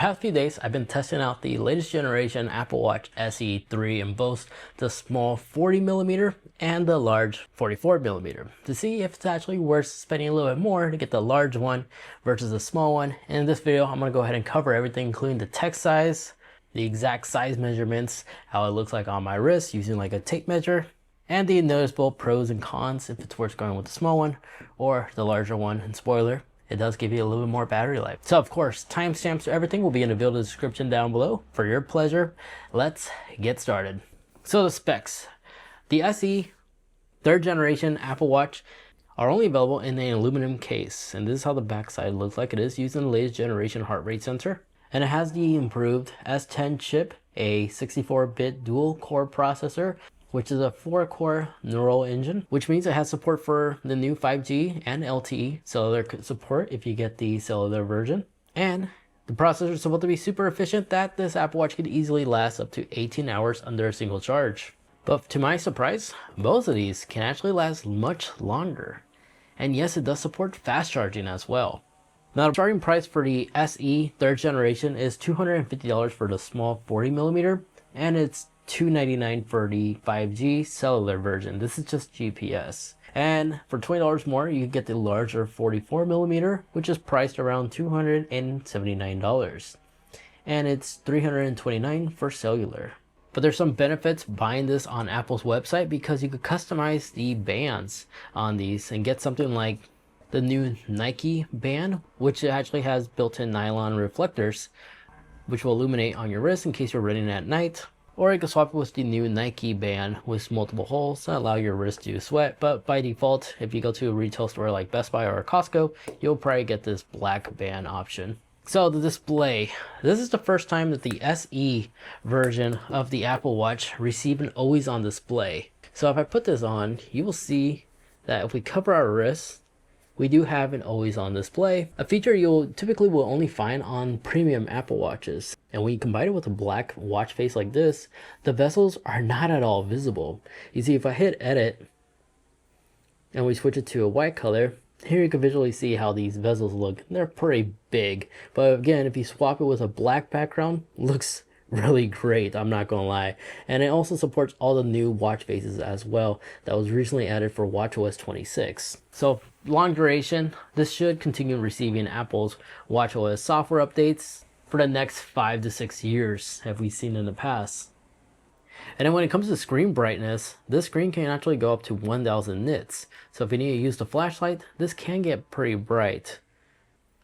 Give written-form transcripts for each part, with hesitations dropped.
past few days, I've been testing out the latest generation Apple Watch SE 3 in both the small 40mm and the large 44mm to see if it's actually worth spending a little bit more to get the large one versus the small one. And in this video, I'm going to go ahead and cover everything, including the text size, the exact size measurements, how it looks like on my wrist using like a tape measure, and the noticeable pros and cons if it's worth going with the small one or the larger one. And spoiler, it does give you a little bit more battery life. So of course, timestamps to everything will be in the video description down below for your pleasure. Let's get started. So the specs. The SE 3rd generation Apple Watch are only available in an aluminum case. And this is how the backside looks like. It is using the latest generation heart rate sensor. And it has the improved S10 chip, a 64-bit dual core processor, which is a 4-core neural engine, which means it has support for the new 5G and LTE cellular support if you get the cellular version. And the processor is supposed to be super efficient that this Apple Watch could easily last up to 18 hours under a single charge. But to my surprise, both of these can actually last much longer. And yes, it does support fast charging as well. Now, the starting price for the SE 3rd generation is $250 for the small 40mm, and it's $299 for the 5G cellular version. This is just GPS. And for $20 more, you get the larger 44mm, which is priced around $279. And it's $329 for cellular. But there's some benefits buying this on Apple's website because you could customize the bands on these and get something like the new Nike band, which actually has built-in nylon reflectors, which will illuminate on your wrist in case you're running at night. Or you can swap it with the new Nike band with multiple holes that allow your wrist to sweat. But by default, if you go to a retail store like Best Buy or Costco, you'll probably get this black band option. So the display. This is the first time that the SE version of the Apple Watch received an always-on display. So if I put this on, you will see that if we cover our wrists, we do have an always-on display, a feature you'll typically will only find on premium Apple Watches. And when you combine it with a black watch face like this, the bezels are not at all visible. You see, if I hit edit and we switch it to a white color, here you can visually see how these bezels look. They're pretty big, but again, if you swap it with a black background, looks really great, I'm not gonna lie. And it also supports all the new watch faces as well that was recently added for watchOS 26. So long duration, this should continue receiving Apple's watchOS software updates for the next 5 to 6 years, have we seen in the past. And then when it comes to screen brightness, this screen can actually go up to 1000 nits. So if you need to use the flashlight, this can get pretty bright.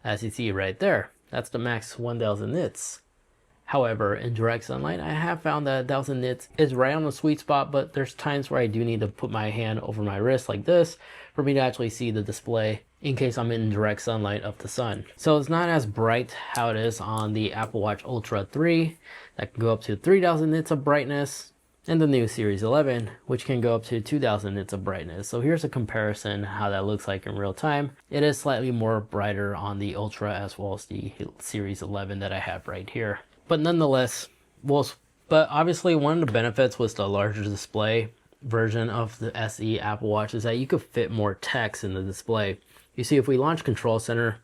As you see right there, that's the max 1000 nits. However, in direct sunlight, I have found that 1000 nits is right on the sweet spot, but there's times where I do need to put my hand over my wrist like this for me to actually see the display in case I'm in direct sunlight of the sun. So it's not as bright how it is on the Apple Watch Ultra 3 that can go up to 3000 nits of brightness, and the new Series 11, which can go up to 2000 nits of brightness. So here's a comparison how that looks like in real time. It is slightly more brighter on the Ultra as well as the Series 11 that I have right here. But nonetheless, but obviously one of the benefits was the larger display version of the SE Apple Watch is that you could fit more text in the display. You see, if we launch Control Center,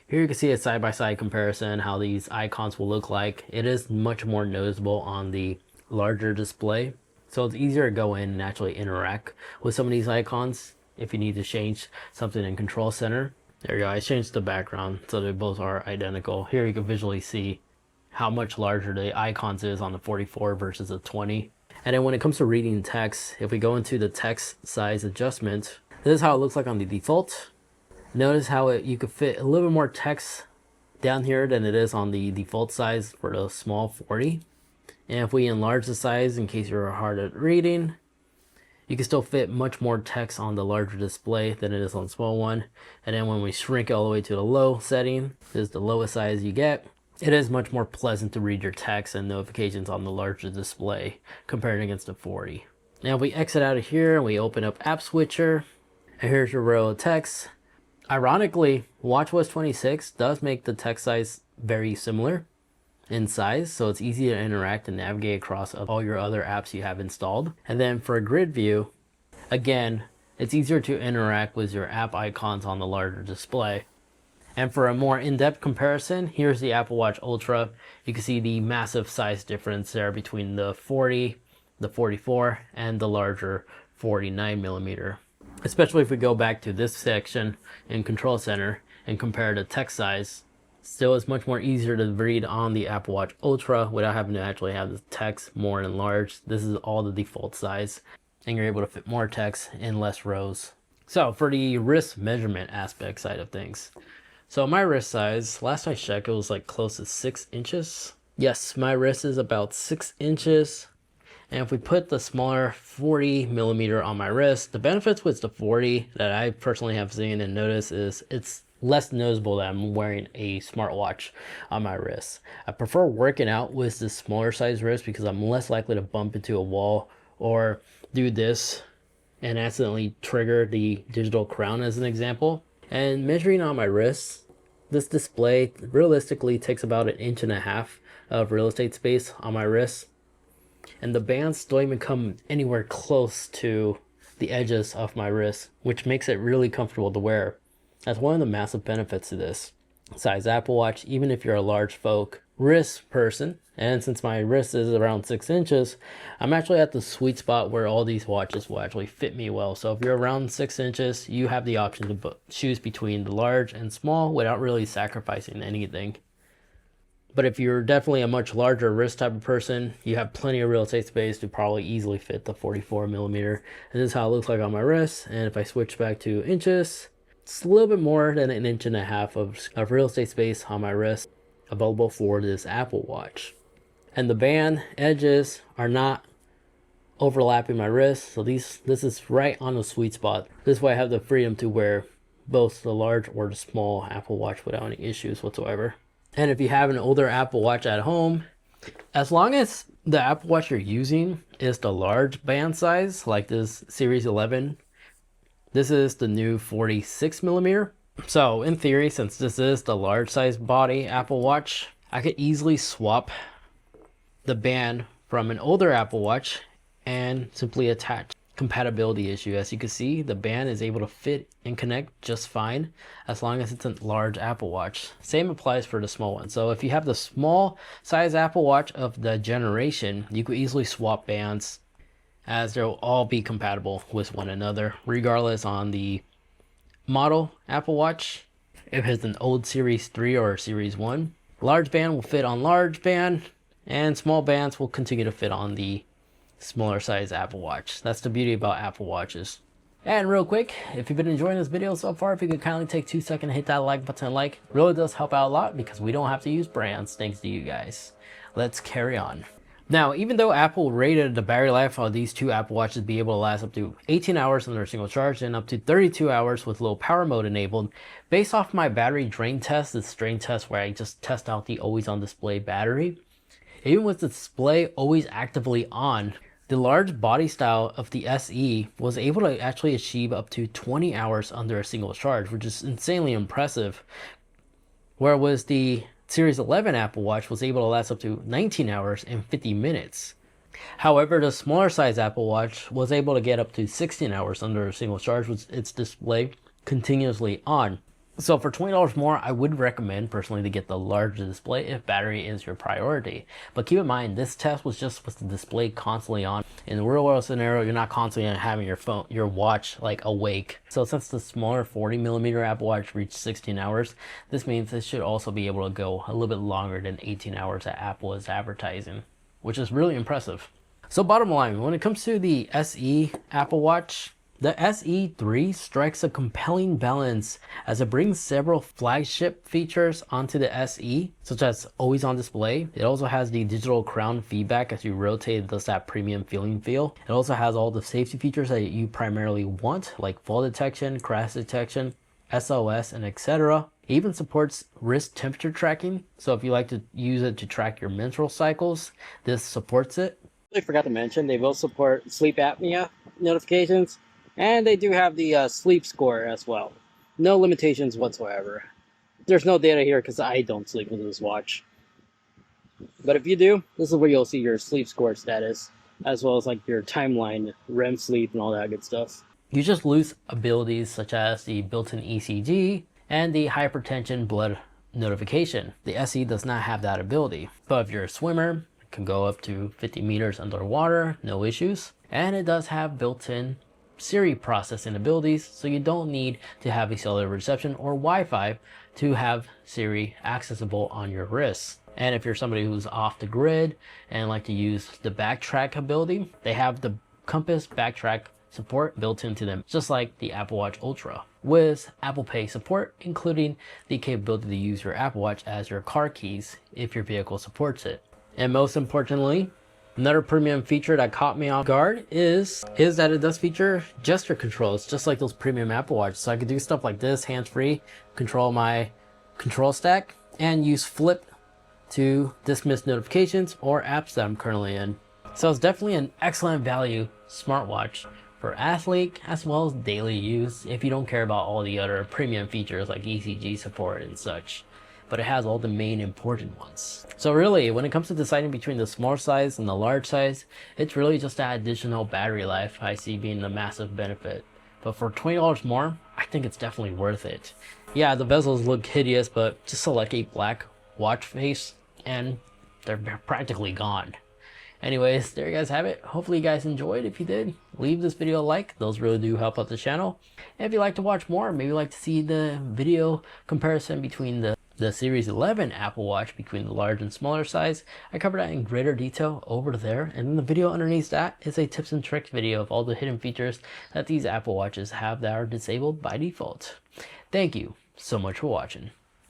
here you can see a side-by-side comparison how these icons will look like. It is much more noticeable on the larger display. So it's easier to go in and actually interact with some of these icons if you need to change something in Control Center. There you go, I changed the background so they both are identical. Here you can visually see how much larger the icons is on the 44 versus the 20. And then when it comes to reading text, if we go into the text size adjustment, this is how it looks like on the default. Notice how you could fit a little bit more text down here than it is on the default size for the small 40. And if we enlarge the size in case you're hard at reading, you can still fit much more text on the larger display than it is on the small one. And then when we shrink it all the way to the low setting, this is the lowest size you get. It is much more pleasant to read your text and notifications on the larger display compared against the 40. Now if we exit out of here and we open up App Switcher, and here's your row of text. Ironically, watchOS 26 does make the text size very similar in size, so it's easy to interact and navigate across all your other apps you have installed. And then for a grid view, again, it's easier to interact with your app icons on the larger display. And for a more in-depth comparison, here's the Apple Watch Ultra. You can see the massive size difference there between the 40, the 44, and the larger 49 millimeter. Especially if we go back to this section in Control Center and compare the text size, still it's much more easier to read on the Apple Watch Ultra without having to actually have the text more enlarged. This is all the default size, and you're able to fit more text in less rows. So for the wrist measurement aspect side of things, so my wrist size, last I checked, it was like close to 6 inches. Yes, my wrist is about 6 inches. And if we put the smaller 40 millimeter on my wrist, the benefits with the 40 that I personally have seen and noticed is it's less noticeable that I'm wearing a smartwatch on my wrist. I prefer working out with this smaller size wrist because I'm less likely to bump into a wall or do this and accidentally trigger the digital crown as an example. And measuring on my wrist, this display realistically takes about 1.5 inches of real estate space on my wrist. And the bands don't even come anywhere close to the edges of my wrist, which makes it really comfortable to wear. That's one of the massive benefits to this size Apple Watch, even if you're a large folk wrist person. And since my wrist is around 6 inches, I'm actually at the sweet spot where all these watches will actually fit me well. So if you're around 6 inches, you have the option to choose between the large and small without really sacrificing anything. But if you're definitely a much larger wrist type of person, you have plenty of real estate space to probably easily fit the 44 millimeter. And this is how it looks like on my wrist. And if I switch back to inches, it's a little bit more than 1.5 inches of real estate space on my wrist available for this Apple Watch. And the band edges are not overlapping my wrist. So this is right on the sweet spot. This way I have the freedom to wear both the large or the small Apple Watch without any issues whatsoever. And if you have an older Apple Watch at home, as long as the Apple Watch you're using is the large band size, like this Series 11, this is the new 46 millimeter. So in theory, since this is the large size body Apple Watch, I could easily swap the band from an older Apple Watch and simply attach. Compatibility issue. As you can see, the band is able to fit and connect just fine as long as it's a large Apple Watch. Same applies for the small one. So if you have the small size Apple Watch of the generation, you could easily swap bands as they'll all be compatible with one another, regardless on the model Apple Watch. If it's an old Series 3 or Series 1, large band will fit on large band and small bands will continue to fit on the smaller size Apple Watch. That's the beauty about Apple Watches. And real quick, if you've been enjoying this video so far, if you could kindly take 2 seconds and hit that like button, it really does help out a lot because we don't have to use brands thanks to you guys. Let's carry on. Now, even though Apple rated the battery life of these two Apple Watches to be able to last up to 18 hours under a single charge and up to 32 hours with low power mode enabled, based off my battery drain test, this drain test where I just test out the always on display battery, even with the display always actively on, the large body style of the SE was able to actually achieve up to 20 hours under a single charge, which is insanely impressive. Whereas the Series 11 Apple Watch was able to last up to 19 hours and 50 minutes. However, the smaller size Apple Watch was able to get up to 16 hours under a single charge with its display continuously on. So for $20 more, I would recommend personally to get the larger display if battery is your priority. But keep in mind, this test was just with the display constantly on. In the real world scenario, you're not constantly having your watch like awake. So since the smaller 40 millimeter Apple Watch reached 16 hours, this means this should also be able to go a little bit longer than 18 hours that Apple is advertising, which is really impressive. So bottom line, when it comes to the SE Apple Watch, the SE3 strikes a compelling balance as it brings several flagship features onto the SE, such as always on display. It also has the digital crown feedback as you rotate, it does that premium feeling feel. It also has all the safety features that you primarily want, like fall detection, crash detection, SOS, and etc. It even supports wrist temperature tracking, so if you like to use it to track your menstrual cycles, this supports it. I forgot to mention, they will support sleep apnea notifications. And they do have the sleep score as well. No limitations whatsoever. There's no data here because I don't sleep with this watch. But if you do, this is where you'll see your sleep score status, as well as like your timeline, REM sleep, and all that good stuff. You just lose abilities such as the built-in ECG and the hypertension blood notification. The SE does not have that ability, but if you're a swimmer, it can go up to 50 meters underwater, no issues. And it does have built-in Siri processing abilities, so you don't need to have a cellular reception or Wi-Fi to have Siri accessible on your wrists. And if you're somebody who's off the grid and like to use the backtrack ability, they have the compass backtrack support built into them, just like the Apple Watch Ultra, with Apple Pay support, including the capability to use your Apple Watch as your car keys if your vehicle supports it. And most importantly, another premium feature that caught me off guard is that it does feature gesture controls, just like those premium Apple Watches. So I could do stuff like this, hands-free, control my control stack, and use flip to dismiss notifications or apps that I'm currently in. So it's definitely an excellent value smartwatch for athlete as well as daily use if you don't care about all the other premium features like ECG support and such. But it has all the main important ones. So really, when it comes to deciding between the small size and the large size, it's really just that additional battery life I see being the massive benefit. But for $20 more, I think it's definitely worth it. Yeah, the bezels look hideous, but just select a black watch face and they're practically gone. Anyways, there you guys have it. Hopefully you guys enjoyed. If you did, leave this video a like. Those really do help out the channel. And if you'd like to watch more, maybe like to see the video comparison between the Series 11 Apple Watch between the large and smaller size, I covered that in greater detail over there. And then the video underneath that is a tips and tricks video of all the hidden features that these Apple Watches have that are disabled by default. Thank you so much for watching.